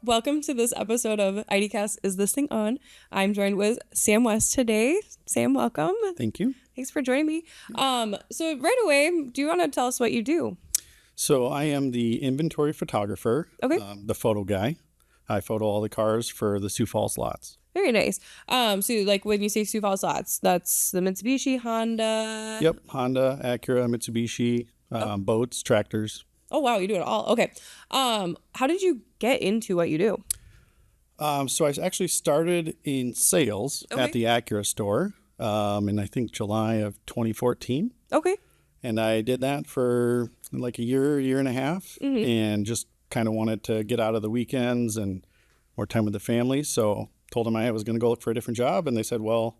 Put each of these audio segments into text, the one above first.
Welcome to this episode of EideCast. Is this thing on? I'm joined with Sam West today. Sam, welcome. Thank you. Thanks for joining me. So right away, do you want to tell us what you do? So I am the inventory photographer, Okay. The photo guy. I photo all the cars for the Sioux Falls lots. Very nice. So like when you say Sioux Falls lots, that's the Mitsubishi, Honda. Yep, Honda, Acura, Mitsubishi, boats, tractors. Oh, wow. You do it all. Okay. How did you get into what you do? So I actually started in sales at the Acura store in I think July of 2014. Okay. And I did that for like a year and a half, and just kind of wanted to get out of the weekends and more time with the family. So told them I was going to go look for a different job, and they said, well,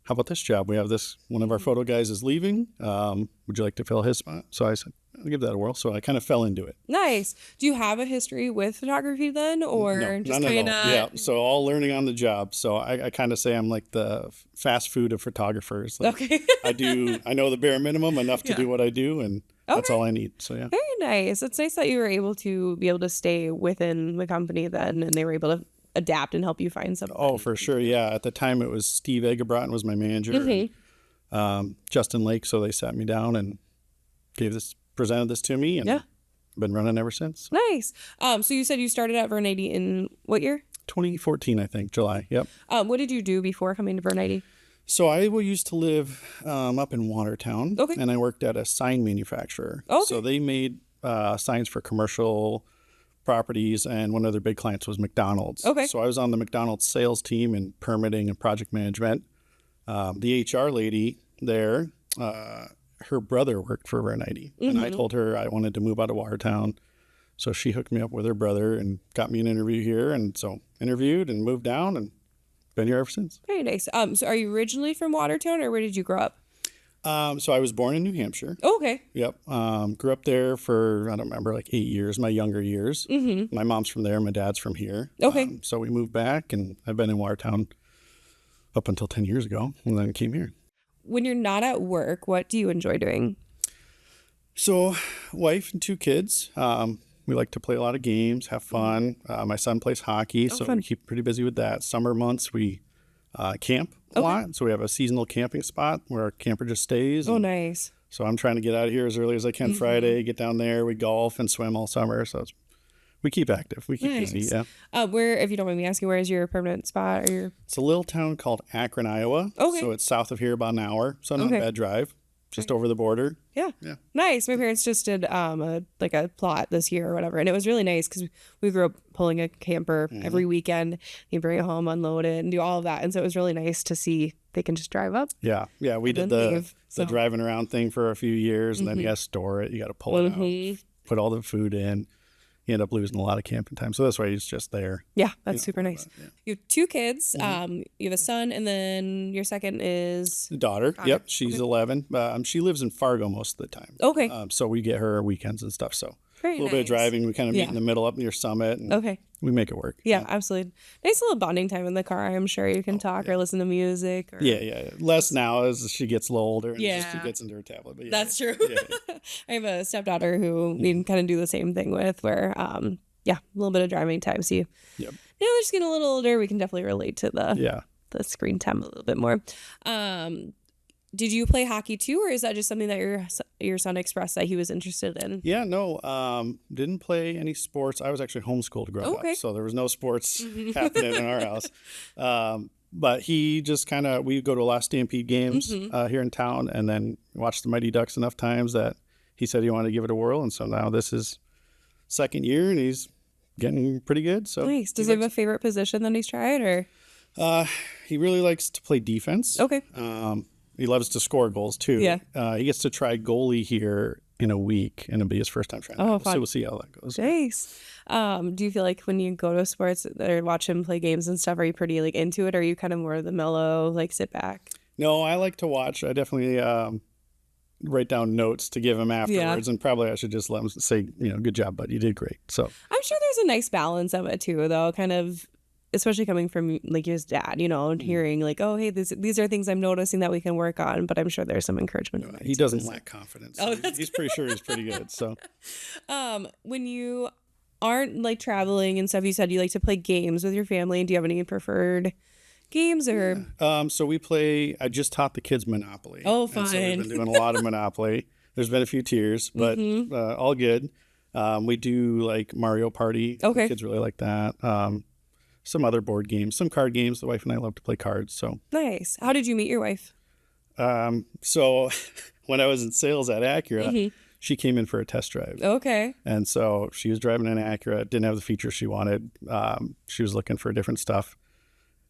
how about this job? We have this, one of our photo guys is leaving. Would you like to fill his spot? So I said, I'll give that a whirl. So I kind of fell into it. Nice. Do you have a history with photography then, or No, just none kind at all. of? Yeah. So all learning on the job. So I kind of say I'm like the fast food of photographers. Like, Okay. I know the bare minimum enough to do what I do, and that's all I need. So yeah. Very nice. It's nice that you were able to stay within the company then, and they were able to adapt and help you find something. Oh, for sure. Yeah. At the time, it was Steve Egebrot was my manager, and, Justin Lake. So they sat me down and presented this to me, and I've been running ever since. Nice. So you said you started at Vern Eide in what year? 2014, I think, July. Yep. What did you do before coming to Vern Eide? So I used to live up in Watertown, and I worked at a sign manufacturer. Okay. So they made signs for commercial properties, and one of their big clients was McDonald's. Okay. So I was on the McDonald's sales team in permitting and project management. The HR lady there, her brother worked for Vern Eide, and I told her I wanted to move out of Watertown. So she hooked me up with her brother and got me an interview here, and so interviewed and moved down and been here ever since. Very nice. So are you originally from Watertown, or where did you grow up? So I was born in New Hampshire. Oh, okay. Yep. Grew up there for, I don't remember, like 8 years, my younger years. My mom's from there. My dad's from here. Okay. So we moved back, and I've been in Watertown up until 10 years ago, and then came here. When you're not at work, what do you enjoy doing? So wife and 2 kids. We like to play a lot of games, have fun. My son plays hockey, so fun. we keep pretty busy with that. Summer months, we camp a lot. So we have a seasonal camping spot where our camper just stays. Oh, nice. So I'm trying to get out of here as early as I can Friday, get down there. We golf and swim all summer. So we keep active. We keep busy, yeah. Where, if you don't mind me asking, where is your permanent spot? Or It's a little town called Akron, Iowa. Okay. So it's south of here about an hour. So not a bad drive. Just over the border. Yeah. Yeah. Nice. My parents just did a plot this year or whatever, and it was really nice because we grew up pulling a camper every weekend. You bring it home, unload it, and do all of that, and so it was really nice to see they can just drive up. Yeah. Yeah. We did then leave, the driving around thing for a few years, and then you got to store it. You got to pull it out, put all the food in. You end up losing a lot of camping time. So that's why it's just there. Yeah, that's super nice. You have 2 kids. You have a son, and then your second is The daughter. Yep. She's 11. She lives in Fargo most of the time. Okay. So we get her weekends and stuff. So Very a little bit of driving. We kind of meet in the middle up near Summit. And we make it work. Yeah, absolutely. Nice little bonding time in the car. I'm sure you can talk or listen to music. Or... Yeah. Less now as she gets a little older and she gets into her tablet. But that's true. Yeah. I have a stepdaughter who we can kind of do the same thing with, where a little bit of driving time. So they're just getting a little older. We can definitely relate to the screen time a little bit more. Did you play hockey too, or is that just something that your son expressed that he was interested in? Yeah, no, didn't play any sports. I was actually homeschooled growing up, so there was no sports happening in our house. But he just we go to a lot of Stampede games here in town, and then watched the Mighty Ducks enough times that he said he wanted to give it a whirl. And so now this is second year, and he's getting pretty good. So nice. Does he have a favorite position that he's tried, or? He really likes to play defense. Okay. He loves to score goals too. Yeah. He gets to try goalie here in a week, and it'll be his first time trying. Oh, fun. So we'll see how that goes. Nice. Do you feel like when you go to sports or watch him play games and stuff, are you pretty into it, or are you kind of more the mellow, sit back? No, I like to watch. I definitely write down notes to give him afterwards, and probably I should just let him say, good job, bud, you did great. So I'm sure there's a nice balance of it too, though, kind of. Especially coming from his dad, hearing oh, hey, these are things I'm noticing that we can work on, but I'm sure there's some encouragement. He doesn't lack confidence. Oh, he's pretty sure he's pretty good. So, when you aren't like traveling and stuff, you said you like to play games with your family. Do you have any preferred games or? So I just taught the kids Monopoly. Oh, fine. And so we've been doing a lot of Monopoly. There's been a few tears, but all good. We do like Mario Party. Okay. The kids really like that. Some other board games, some card games. The wife and I love to play cards. So nice. How did you meet your wife? So when I was in sales at Acura, she came in for a test drive. Okay. And so she was driving an Acura, didn't have the features she wanted. She was looking for different stuff.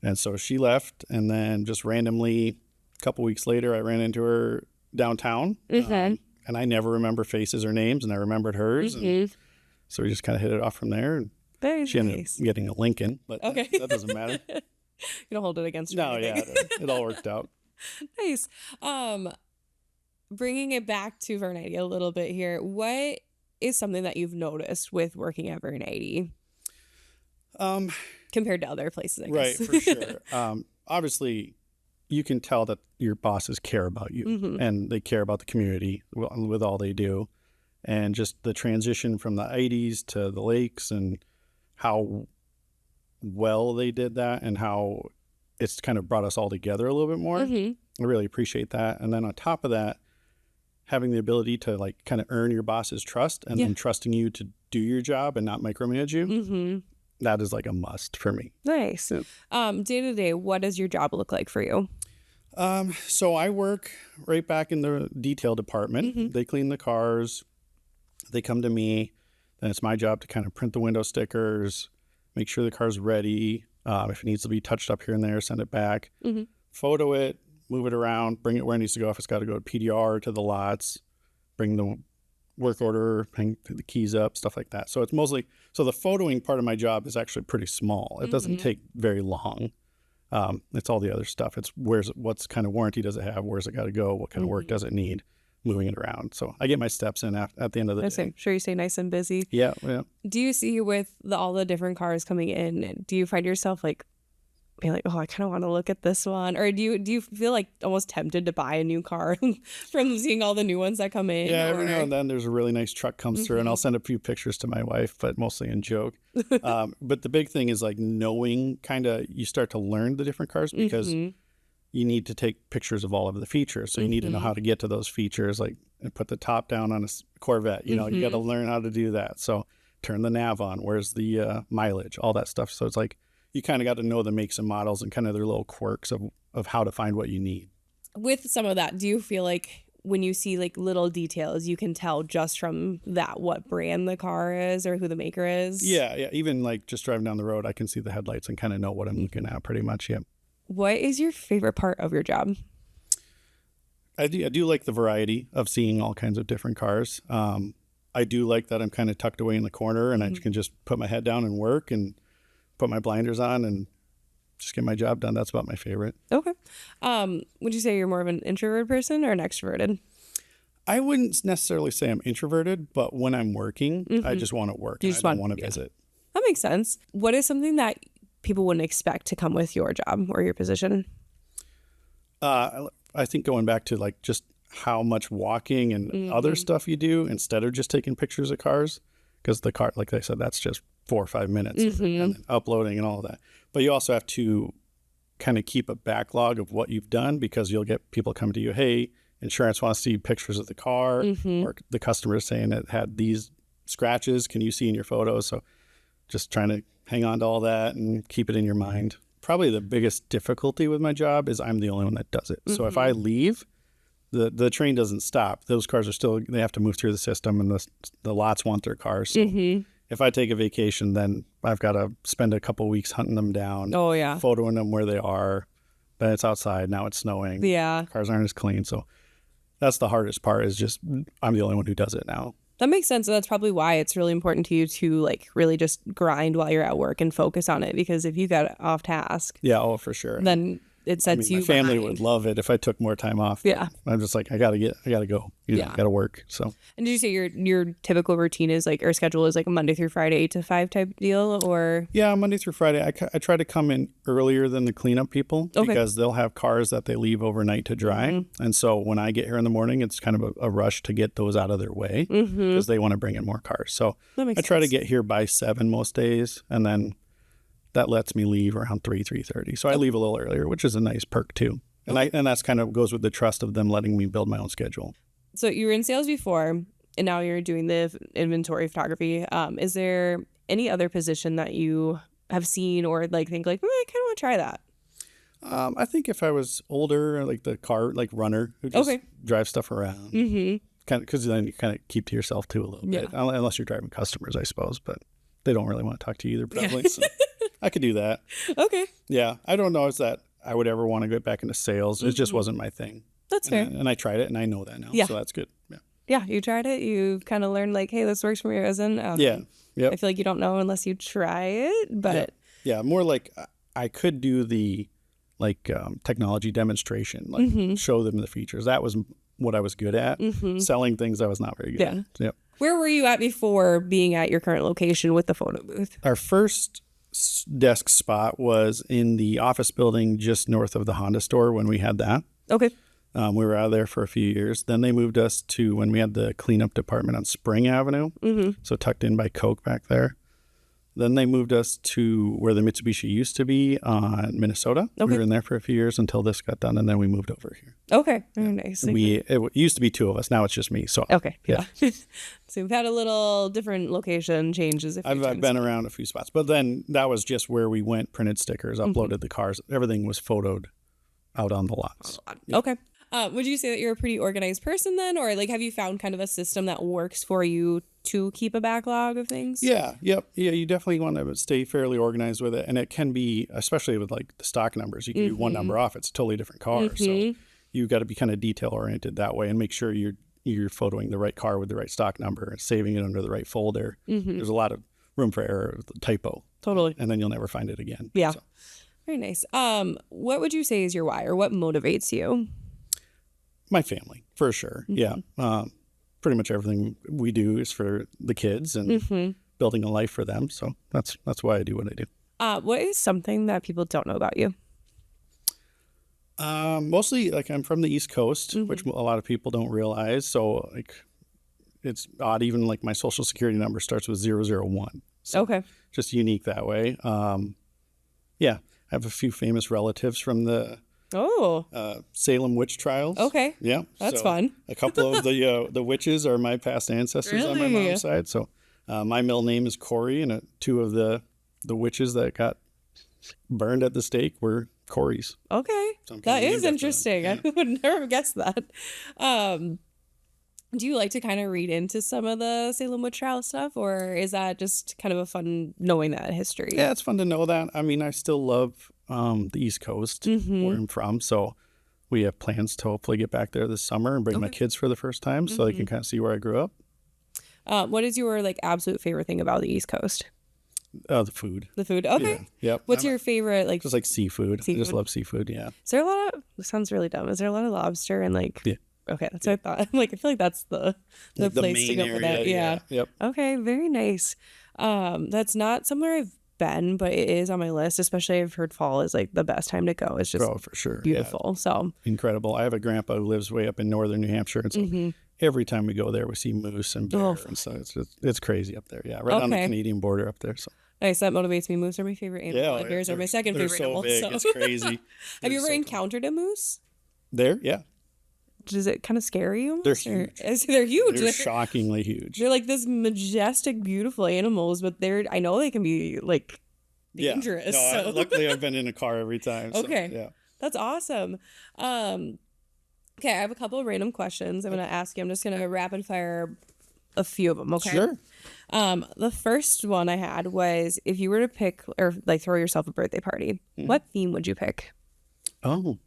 And so she left, and then just randomly, a couple weeks later, I ran into her downtown. And I never remember faces or names, and I remembered hers. And so we just kind of hit it off from there. And she ended up getting a Lincoln, but that doesn't matter. You don't hold it against her. No, yeah, it all worked out. Nice. Bringing it back to Vern Eide a little bit here, what is something that you've noticed with working at Vern Eide compared to other places, I guess? Right, for sure. Obviously, you can tell that your bosses care about you and they care about the community with all they do. And just the transition from the Eides to the Lakes and how well they did that and how it's kind of brought us all together a little bit more. I really appreciate that. And then on top of that, having the ability to like kind of earn your boss's trust and then trusting you to do your job and not micromanage you. That is like a must for me. Nice. Yeah. Day to day, what does your job look like for you? So I work right back in the detail department. They clean the cars. They come to me. Then it's my job to kind of print the window stickers, make sure the car's ready. If it needs to be touched up here and there, send it back. Photo it, move it around, bring it where it needs to go. If it's got to go to PDR, to the lots, bring the work order, hang the keys up, stuff like that. So it's mostly, so the photoing part of my job is actually pretty small. It doesn't take very long. It's all the other stuff. It's what's kind of warranty does it have? Where's it got to go? What kind of work does it need? Moving it around. So I get my steps in at the end of the day. I'm sure you stay nice and busy. Yeah. Do you see with all the different cars coming in, do you find yourself like being like, oh, I kind of want to look at this one? Or do you feel like almost tempted to buy a new car from seeing all the new ones that come in? Yeah, every now and then there's a really nice truck comes through and I'll send a few pictures to my wife, but mostly in joke. But the big thing is like knowing you start to learn the different cars because you need to take pictures of all of the features. So you need to know how to get to those features, like and put the top down on a Corvette. You know, you got to learn how to do that. So turn the nav on. Where's the mileage? All that stuff. So it's like you kind of got to know the makes and models and kind of their little quirks of how to find what you need. With some of that, do you feel like when you see like little details, you can tell just from that what brand the car is or who the maker is? Yeah. Even like just driving down the road, I can see the headlights and kind of know what I'm looking at pretty much. Yeah. What is your favorite part of your job? I do like the variety of seeing all kinds of different cars. I do like that I'm kind of tucked away in the corner and I can just put my head down and work and put my blinders on and just get my job done. That's about my favorite. Okay. Would you say you're more of an introverted person or an extroverted? I wouldn't necessarily say I'm introverted, but when I'm working, I just want to work. I don't want to visit. That makes sense. What is something that people wouldn't expect to come with your job or your position? I think going back to like just how much walking and other stuff you do instead of just taking pictures of cars, because the car, like I said, that's just 4 or 5 minutes and then uploading and all of that. But you also have to kind of keep a backlog of what you've done because you'll get people coming to you, hey, insurance wants to see pictures of the car or the customer is saying it had these scratches. Can you see in your photos? So just trying to hang on to all that and keep it in your mind. Probably the biggest difficulty with my job is I'm the only one that does it. So if I leave, the train doesn't stop. Those cars are still, they have to move through the system and the lots want their cars. So if I take a vacation, then I've got to spend a couple weeks hunting them down. Oh, yeah. Photoing them where they are. Then it's outside. Now it's snowing. Yeah. Cars aren't as clean. So that's the hardest part is just I'm the only one who does it now. That makes sense. And that's probably why it's really important to you to like really just grind while you're at work and focus on it. Because if you got off task. Yeah, for sure. Then it sets you my family behind. would love it if I took more time off. Yeah. I'm just like, I gotta go. I gotta work. So. And did you say your typical routine is like, or schedule is like a Monday through Friday, 8 to 5 type deal, or? Yeah, Monday through Friday. I try to come in earlier than the cleanup people because they'll have cars that they leave overnight to dry. And so when I get here in the morning, it's kind of a rush to get those out of their way because they want to bring in more cars. So I try to get here by 7 most days, and then that lets me leave around 3:30. So I leave a little earlier, which is a nice perk too. And that's kind of goes with the trust of them letting me build my own schedule. So you were in sales before, and now you're doing the inventory photography. Is there any other position that you have seen or like think like, I kind of want to try that? I think if I was older, like the car, like runner who just drives stuff around, kind of, because then you kind of keep to yourself too a little bit, unless you're driving customers, I suppose. But they don't really want to talk to you either, probably. So I could do that. Okay. Yeah, I don't know if that I would ever want to get back into sales. It just wasn't my thing. That's fair. And I tried it, and I know that now. So that's good. Yeah. Yeah, you tried it. You kind of learned like, hey, this works for me or isn't. Yeah. I feel like you don't know unless you try it, but yeah, more like I could do the technology demonstration, like show them the features. That was what I was good at. Selling things I was not very good at. Yep. Where were you at before being at your current location with the photo booth? Our first desk spot was in the office building just north of the Honda store when we had that. Okay. We were out of there for a few years. Then they moved us to when we had the cleanup department on Spring Avenue, so tucked in by Coke back there. Then they moved us to where the Mitsubishi used to be on Minnesota. Okay. We were in there for a few years until this got done, and then we moved over here. Okay, very nice. It used to be 2 of us. Now it's just me. So okay, yeah. So we've had a little different location changes. I've been around a few spots, but then that was just where we went, printed stickers, uploaded the cars. Everything was photoed out on the lots. Yeah. Okay. Would you say that you're a pretty organized person then, or like have you found kind of a system that works for you to keep a backlog of things? Yeah. Yep. Yeah. You definitely want to stay fairly organized with it, and it can be, especially with like the stock numbers. You can do one number off; it's a totally different car. So you got to be kind of detail oriented that way, and make sure you're photoing the right car with the right stock number and saving it under the right folder. There's a lot of room for error, typo. Totally. And then you'll never find it again. Yeah. So. Very nice. What would you say is your why, or what motivates you? My family, for sure. Yeah. Pretty much everything we do is for the kids and building a life for them. So that's why I do what I do. What is something that people don't know about you? Mostly, like, I'm from the East Coast, which a lot of people don't realize. So, like, it's odd. Even like my social security number starts with 001. So okay. Just unique that way. Yeah. I have a few famous relatives from the Salem witch trials. Okay. Yeah. That's fun. A couple of the witches are my past ancestors on my mom's side. So my middle name is Corey, and 2 of the witches that got burned at the stake were Corey's. Okay. That is interesting. Yeah. I would never guess that. Do you like to kind of read into some of the Salem witch trial stuff, or is that just kind of a fun knowing that history? Yeah, it's fun to know that. I mean, I still love the East Coast where I'm from, so we have plans to hopefully get back there this summer and bring my kids for the first time so they can kind of see where I grew up. What is your like absolute favorite thing about the East Coast? The food. The food. Okay. Yeah. Yep. What's your favorite like? Just like seafood. I just love seafood. Yeah. Is there a lot of? This sounds really dumb. Is there a lot of lobster and like? Yeah. Okay, that's what I thought. I feel like that's the place to go for that. Yeah. Yep. Okay, very nice. That's not somewhere I've been, but it is on my list. Especially I've heard fall is like the best time to go. It's just for sure beautiful. Yeah. So incredible. I have a grandpa who lives way up in northern New Hampshire, and so every time we go there, we see moose and bear, and so it's crazy up there. Yeah, right on the Canadian border up there. So. Nice. That motivates me. Moose are my favorite animal. Yeah, bears are my second favorite animal. Big. So. It's crazy. Have you ever encountered a moose? There, yeah. Does it kind of scare you? They're huge. They're huge. They're shockingly huge. They're like this majestic, beautiful animals, but I know they can be like dangerous. Yeah. No, luckily I've been in a car every time. So, okay. Yeah. That's awesome. Okay, I have a couple of random questions I'm going to ask you. I'm just going to rapid fire a few of them, okay? Sure. The first one I had was if you were to pick or like throw yourself a birthday party, what theme would you pick? Oh.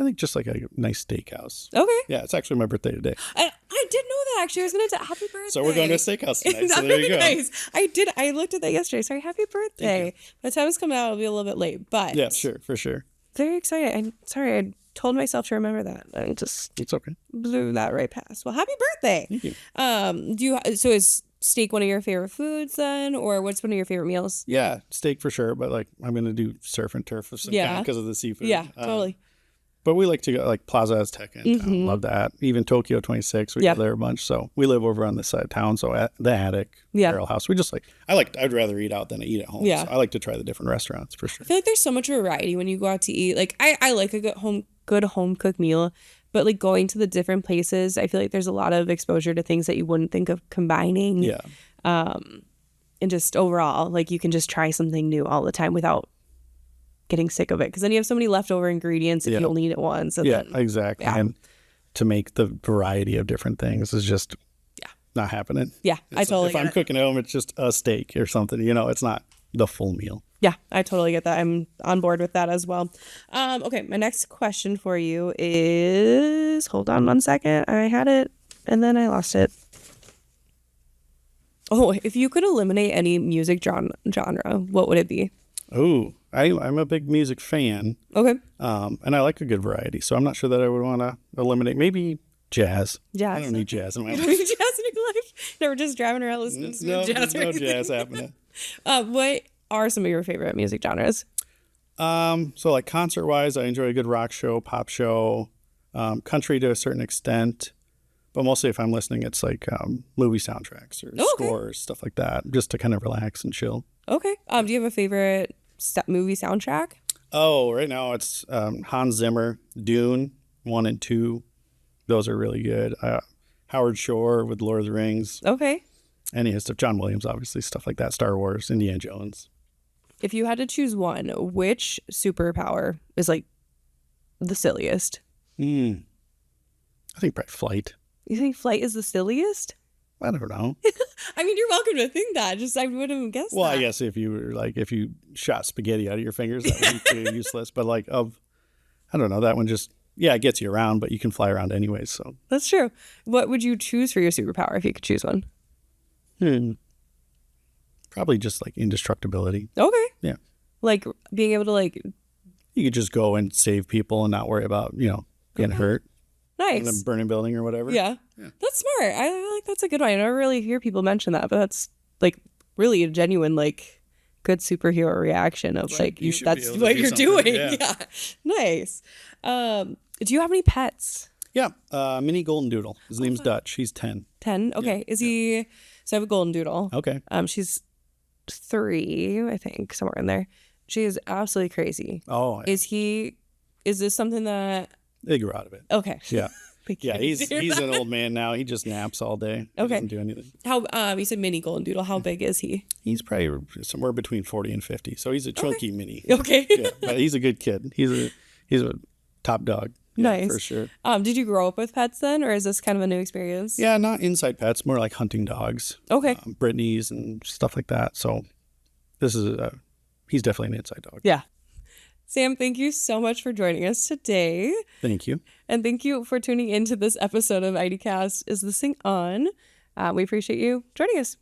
I think just like a nice steakhouse. Okay. Yeah, it's actually my birthday today. I did know that actually. I was going to happy birthday. So we're going to a steakhouse tonight. So there you go. Nice. I looked at that yesterday. Sorry, happy birthday. By the time it's coming out, it'll be a little bit late. But yeah, sure, for sure. Very excited. I'm sorry, I told myself to remember that. I just it's okay. Blew that right past. Well, happy birthday. Thank you. So is steak one of your favorite foods then, or what's one of your favorite meals? Yeah, steak for sure, but like I'm gonna do surf and turf of some kind because of the seafood. Yeah, totally. But we like to go like Plaza Azteca in town. Love that. Even Tokyo 26, we go there a bunch. So we live over on this side of town. So at the Attic, Barrel House, we just I'd rather eat out than eat at home. Yeah. So I like to try the different restaurants for sure. I feel like there's so much variety when you go out to eat. Like I like a good home cooked meal, but like going to the different places, I feel like there's a lot of exposure to things that you wouldn't think of combining. Yeah. And just overall, like you can just try something new all the time without getting sick of it, because then you have so many leftover ingredients if you only eat it once. And then, exactly. Yeah. And to make the variety of different things is just not happening. Yeah, I totally get it. If I'm cooking at home, it's just a steak or something. It's not the full meal. Yeah, I totally get that. I'm on board with that as well. Okay, my next question for you is, hold on one second. I had it and then I lost it. Oh, if you could eliminate any music genre, what would it be? Oh, I'm a big music fan. Okay. And I like a good variety. So I'm not sure that I would want to eliminate. Maybe jazz. Jazz. I don't need jazz in my life. You don't need jazz in your life? Never just driving around listening to jazz or anything? No jazz happening. What are some of your favorite music genres? So like concert-wise, I enjoy a good rock show, pop show, country to a certain extent. But mostly if I'm listening, it's like movie soundtracks or scores, stuff like that, just to kind of relax and chill. Okay. Do you have a favorite movie soundtrack? Oh, right now it's Hans Zimmer, Dune 1 and 2. Those are really good. Howard Shore with Lord of the Rings. Okay. Any of his stuff. John Williams, obviously, stuff like that. Star Wars, Indiana Jones. If you had to choose one, which superpower is like the silliest? I think probably flight. You think flight is the silliest? I don't know. I mean, you're welcome to think that. Just I wouldn't have guessed that. Well, I guess if you shot spaghetti out of your fingers, that would be pretty useless. But I don't know, that one just, it gets you around, but you can fly around anyways. So that's true. What would you choose for your superpower if you could choose one? Probably just like indestructibility. Okay. Yeah. Like being able to you could just go and save people and not worry about, getting hurt. Nice. In a burning building or whatever. Yeah. That's smart. I like that's a good one. I never really hear people mention that, but that's really a genuine good superhero reaction of that's what you're doing. Yeah. Nice. Do you have any pets? Yeah. Mini golden doodle. His name's Dutch. He's 10. 10? Okay. Is he so I have a golden doodle. Okay. She's 3, I think, somewhere in there. She is absolutely crazy. Oh. Yeah. Is this something that they grew out of it? Okay. Yeah. Yeah, he's an old man now. He just naps all day. He doesn't do anything. How you said mini golden doodle? How big is he? He's probably somewhere between 40 and 50. So he's a chunky mini. Okay. Yeah, but he's a good kid. He's a top dog. Yeah, nice. For sure. Did you grow up with pets then, or is this kind of a new experience? Yeah, not inside pets, more like hunting dogs. Okay. Brittany's and stuff like that. So this is he's definitely an inside dog. Yeah. Sam, thank you so much for joining us today. Thank you. And thank you for tuning into this episode of EideCast. Is This Thing On? We appreciate you joining us.